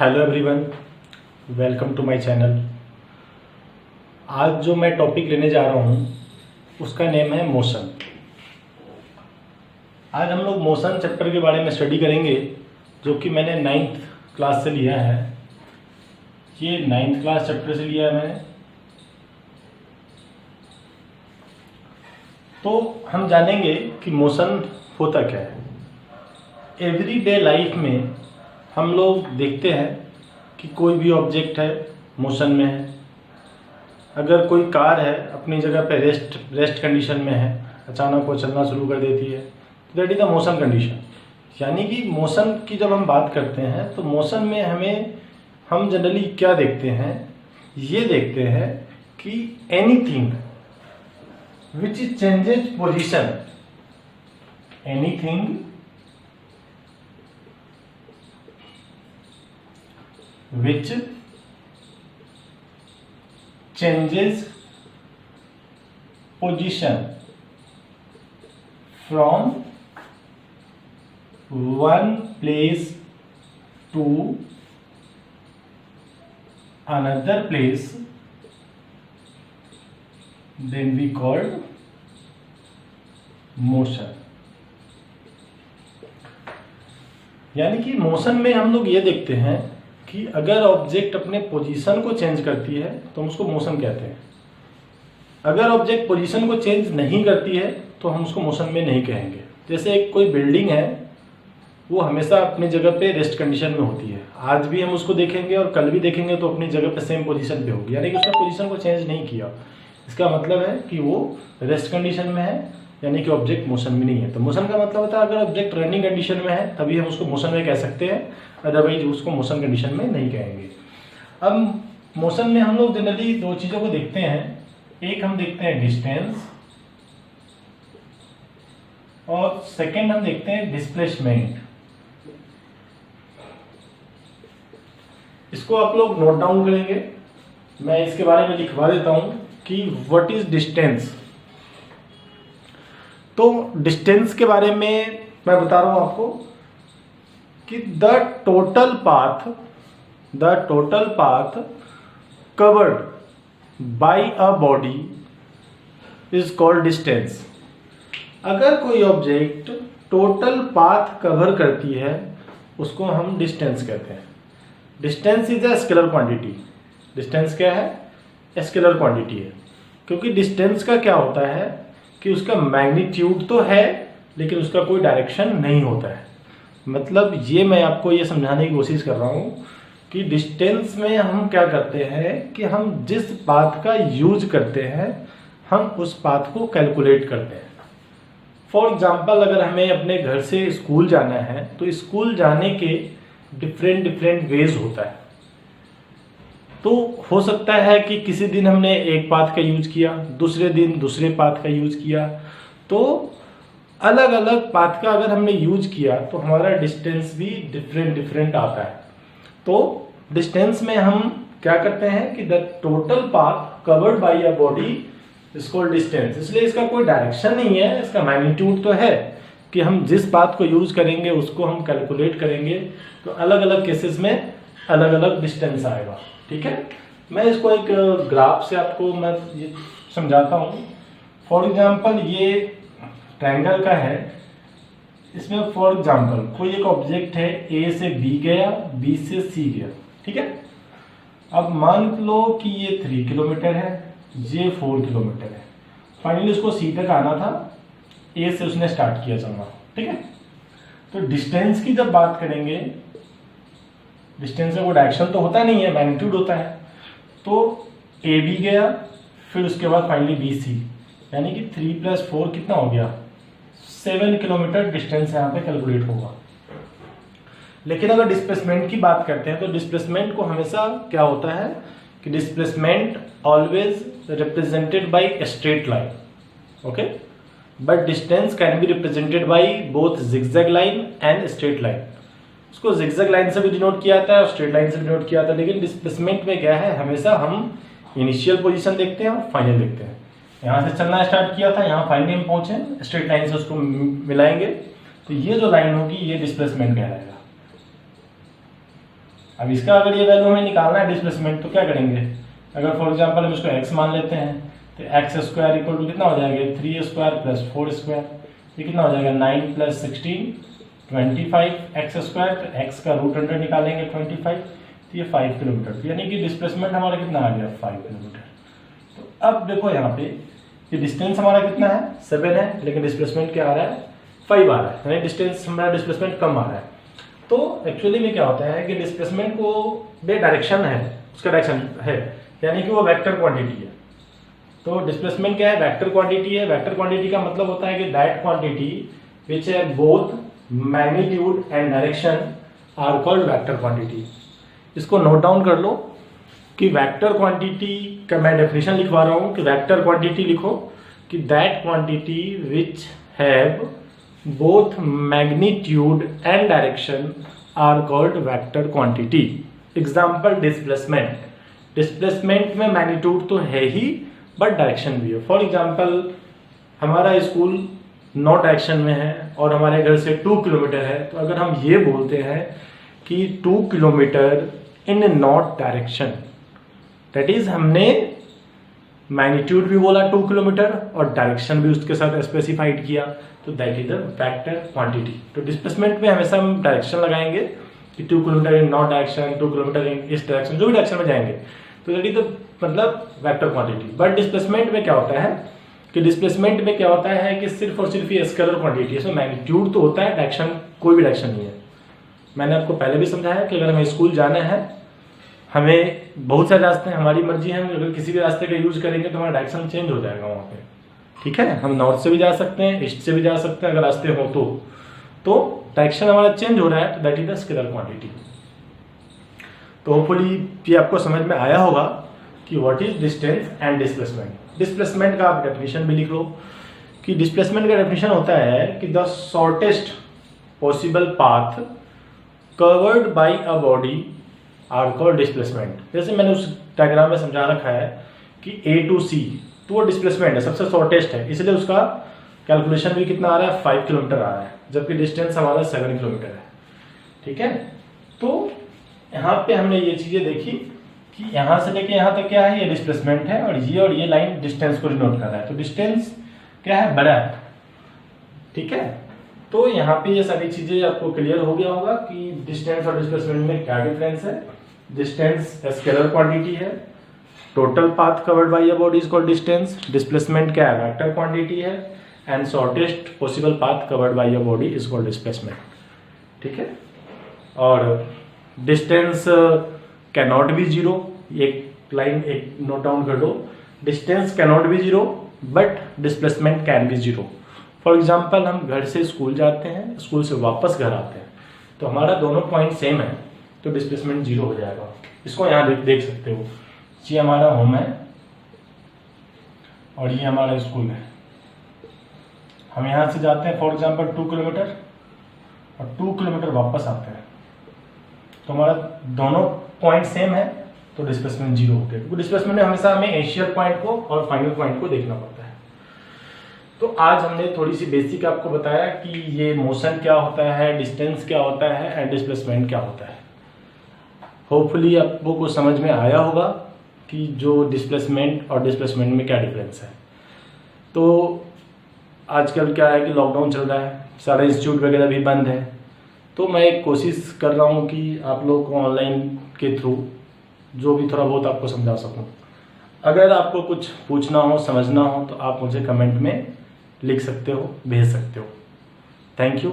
Hello everyone, welcome to my channel. आज जो मैं टॉपिक लेने जा रहा हूँ उसका नेम है मोशन। आज हम लोग मोशन चैप्टर के बारे में स्टडी करेंगे, जो कि मैंने 9th क्लास से लिया है। ये 9th क्लास चैप्टर से लिया है मैंने। तो हम जानेंगे कि मोशन होता क्या है। एवरीडे लाइफ में हम लोग देखते हैं कि कोई भी ऑब्जेक्ट है मोशन में है। अगर कोई कार है अपनी जगह पे रेस्ट कंडीशन में है, अचानक वो चलना शुरू कर देती है, that is the motion condition. यानी कि मोशन की जब हम बात करते हैं तो मोशन में हम जनरली क्या देखते हैं, ये देखते हैं कि anything which changes position, anything which changes position from one place to another place, then we call motion। यानी कि मोशन में हम लोग ये देखते हैं कि अगर ऑब्जेक्ट अपने पोजीशन को चेंज करती है तो हम उसको मोशन कहते हैं। अगर ऑब्जेक्ट पोजीशन को चेंज नहीं करती है तो हम उसको मोशन में नहीं कहेंगे। जैसे एक कोई बिल्डिंग है, वो हमेशा अपनी जगह पे रेस्ट कंडीशन में होती है। आज भी हम उसको देखेंगे और कल भी देखेंगे तो अपनी जगह पे सेम पोजीशन पे होगी, यानी कि उसने पोजीशन को चेंज नहीं किया। इसका मतलब है कि वो रेस्ट कंडीशन में है, यानी कि ऑब्जेक्ट मोशन में नहीं है। तो मोशन का मतलब होता है अगर ऑब्जेक्ट रनिंग कंडीशन में है तभी हम उसको मोशन में कह सकते हैं, अदरवाइज उसको मोशन कंडीशन में नहीं कहेंगे। अब मोशन में हम लोग जनरली दो चीजों को देखते हैं। एक हम देखते हैं डिस्टेंस और सेकंड हम देखते हैं डिस्प्लेसमेंट। इसको आप लोग नोट डाउन करेंगे। मैं इसके बारे में लिखवा देता हूं कि व्हाट इज डिस्टेंस। तो डिस्टेंस के बारे में मैं बता रहा हूं आपको कि the total path covered by a body is called distance. अगर कोई ऑब्जेक्ट टोटल पाथ कवर करती है उसको हम डिस्टेंस कहते हैं। Distance is a scalar quantity. Distance क्या है? स्केलर क्वांटिटी है। क्योंकि डिस्टेंस का क्या होता है कि उसका मैग्नीट्यूड तो है लेकिन उसका कोई डायरेक्शन नहीं होता है। मतलब ये मैं आपको ये समझाने की कोशिश कर रहा हूं कि डिस्टेंस में हम क्या करते हैं कि हम जिस पाथ का यूज करते हैं हम उस पाथ को कैलकुलेट करते हैं। फॉर एग्जाम्पल, अगर हमें अपने घर से स्कूल जाना है तो स्कूल जाने के डिफरेंट वेज होता है। तो हो सकता है कि किसी दिन हमने एक पाथ का यूज किया, दूसरे दिन दूसरे पाथ का यूज किया। तो अलग अलग पाथ का अगर हमने यूज किया तो हमारा डिस्टेंस भी डिफरेंट आता है। तो डिस्टेंस में हम क्या करते हैं कि the total path covered by a body is called distance. इसलिए इसका कोई डायरेक्शन नहीं है, इसका मैग्नीट्यूड तो है कि हम जिस पाथ को यूज करेंगे उसको हम कैलकुलेट करेंगे तो अलग अलग केसेस में अलग अलग डिस्टेंस आएगा। ठीक है, मैं इसको एक ग्राफ से आपको मैं ये समझाता हूँ। फॉर एग्जाम्पल, ये ट्रायंगल का है। इसमें फॉर एग्जाम्पल कोई एक ऑब्जेक्ट है, ए से बी गया, बी से सी गया। ठीक है, अब मान लो कि ये 3 किलोमीटर है, ये 4 किलोमीटर है। फाइनली उसको सी तक आना था, ए से उसने स्टार्ट किया चलना। ठीक है, तो डिस्टेंस की जब बात करेंगे, डिस्टेंस में कोई डायरेक्शन तो होता नहीं है, मैग्नीट्यूड होता है। तो ए बी गया, फिर उसके बाद फाइनली बी सी, यानी कि 3 + 4 कितना हो गया? 7 किलोमीटर डिस्टेंस यहाँ पे कैलकुलेट होगा। लेकिन अगर डिस्प्लेसमेंट की बात करते हैं तो डिस्प्लेसमेंट को हमेशा क्या होता है कि displacement always represented by a straight line. Okay, but distance can be represented by both zigzag line and straight line. उसको जिगजैग लाइन से भी डिनोट किया जाता है और स्ट्रेट लाइन से डिनोट किया जाता है। लेकिन डिस्प्लेसमेंट में क्या है, हमेशा हम इनिशियल पोजीशन देखते हैं और फाइनल देखते हैं। यहाँ से चलना स्टार्ट किया था, यहाँ फाइनली हम पहुंचे, स्ट्रेट लाइन से उसको मिलाएंगे तो ये जो लाइन होगी ये डिस्प्लेसमेंट कहलाएगा। अब इसका अगर ये वैल्यू हमें निकालना है डिस्प्लेसमेंट तो क्या करेंगे, अगर फॉर एग्जांपल हम इसको x मान लेते हैं तो एक्स स्क्वायर इक्वल टू कितना हो जाएगा 3 स्क्वायर प्लस 4 स्क्वायर, ये कितना हो जाएगा 9 प्लस 16 25 एक्स स्क्वायर, तो x का रूट अंडर निकालेंगे 25, तो ये 5 किलोमीटर, यानी कि डिस्प्लेसमेंट हमारा कितना आ गया 5 किलोमीटर। तो अब देखो यहाँ पे ये डिस्टेंस हमारा कितना है 7 है, लेकिन डिस्प्लेसमेंट क्या आ रहा है 5 आ रहा है, यानी डिस्टेंस हमारा डिस्प्लेसमेंट कम आ रहा है। तो एक्चुअली में क्या होता है कि डिस्प्लेसमेंट को बे डायरेक्शन है, उसका डायरेक्शन है, यानी कि वो वेक्टर क्वांटिटी है। तो डिस्प्लेसमेंट क्या है वेक्टर क्वांटिटी है। वेक्टर क्वांटिटी का मतलब होता है कि दैट क्वांटिटी विच है both magnitude and direction are called vector quantity. इसको नोट डाउन कर लो कि वेक्टर क्वांटिटी का मैं डेफिनेशन लिखवा रहा हूं कि वेक्टर क्वांटिटी लिखो कि that quantity which have both magnitude and direction are called vector quantity. Example displacement, displacement में मैग्नीट्यूड तो है ही बट डायरेक्शन भी है। फॉर एग्जाम्पल हमारा स्कूल नॉर्थ डायरेक्शन में है और हमारे घर से 2 किलोमीटर है, तो अगर हम ये बोलते हैं कि 2 kilometre in north direction, that is हमने मैग्नीट्यूड भी बोला 2 किलोमीटर और डायरेक्शन भी उसके साथ स्पेसिफाइड किया, तो that is the vector quantity. तो डिस्प्लेसमेंट में हमेशा हम डायरेक्शन लगाएंगे कि 2 किलोमीटर इन नॉर्थ डायरेक्शन, 2 किलोमीटर इन इस डायरेक्शन, जो भी डायरेक्शन में जाएंगे, तो दैट इज द मतलब वेक्टर क्वांटिटी। बट डिस्प्लेसमेंट में क्या होता है कि डिस्प्लेसमेंट में क्या होता है कि सिर्फ और सिर्फ ये स्केलर क्वांटिटी है, इसमें मैग्नीट्यूड तो होता है, डायरेक्शन कोई भी डायरेक्शन नहीं है। मैंने आपको पहले भी समझाया कि अगर हमें स्कूल जाना है, हमें बहुत सारे रास्ते हैं, हमारी मर्जी है, अगर किसी भी रास्ते का यूज करेंगे तो हमारा डायरेक्शन चेंज हो जाएगा वहाँ पे, ठीक है। हम नॉर्थ से भी जा सकते हैं, ईस्ट से भी जा सकते हैं, अगर रास्ते हो तो डायरेक्शन हमारा चेंज हो रहा है, तो that is the scalar quantity. तो होपफुली ये आपको समझ में आया होगा कि what is distance and displacement. Displacement का आप डेफिनेशन भी लिख लो कि डिस्प्लेसमेंट का डेफिनेशन होता है कि the shortest possible path covered by a body are called displacement. जैसे मैंने उस डायग्राम में समझा रखा है कि A to C, तो वो डिस्प्लेसमेंट है, सबसे शॉर्टेस्ट है, इसलिए उसका कैलकुलेशन भी कितना आ रहा है 5 किलोमीटर आ रहा है, जबकि डिस्टेंस हमारा 7 किलोमीटर है, ठीक है। तो यहाँ पे हमने ये चीजें देखी कि यहाँ से लेके यहाँ तक क्या है, ये डिस्प्लेसमेंट है और ये लाइन डिस्टेंस को डिनोट कर रहा है, तो डिस्टेंस क्या है बड़ा है, ठीक है। तो यहाँ पे ये सारी चीजें आपको क्लियर हो गया होगा कि डिस्टेंस और डिस्प्लेसमेंट में क्या डिफरेंस है। डिस्टेंस स्केलर क्वांटिटी है, total path covered by a body is called distance. Displacement क्या है वेक्टर क्वांटिटी है, and shortest possible path covered by a body is called displacement, ठीक है। और distance can not be zero, एक line एक note down कर दो, distance can not be zero but displacement can be zero. For example हम घर से स्कूल जाते हैं, स्कूल से वापस घर आते हैं, तो हमारा दोनों पॉइंट सेम है, तो डिस्प्लेसमेंट जीरो हो जाएगा। इसको यहाँ देख सकते हो, ये हमारा होम है और ये हमारा स्कूल है। हम यहाँ से जाते हैं फॉर एग्जाम्पल 2 किलोमीटर और 2 किलोमीटर वापस आते हैं, तो हमारा दोनों पॉइंट सेम है, तो डिस्प्लेसमेंट जीरो हो गया, क्योंकि डिस्प्लेसमेंट में हमेशा हमें इनिशियल पॉइंट को और फाइनल पॉइंट को देखना पड़ता है। तो आज हमने थोड़ी सी बेसिक आपको बताया कि ये मोशन क्या होता है, डिस्टेंस क्या होता है एंड डिस्प्लेसमेंट क्या होता है। होपफुली आपको कुछ समझ में आया होगा कि जो डिस्प्लेसमेंट और डिस्प्लेसमेंट में क्या डिफरेंस है। तो आजकल क्या है कि लॉकडाउन चल रहा है, सारे इंस्टीट्यूट वगैरह भी बंद है, तो मैं एक कोशिश कर रहा हूँ कि आप लोग को ऑनलाइन के थ्रू जो भी थोड़ा बहुत आपको समझा सकूँ। अगर आपको कुछ पूछना हो, समझना हो, तो आप मुझे कमेंट में लिख सकते हो, भेज सकते हो। Thank you.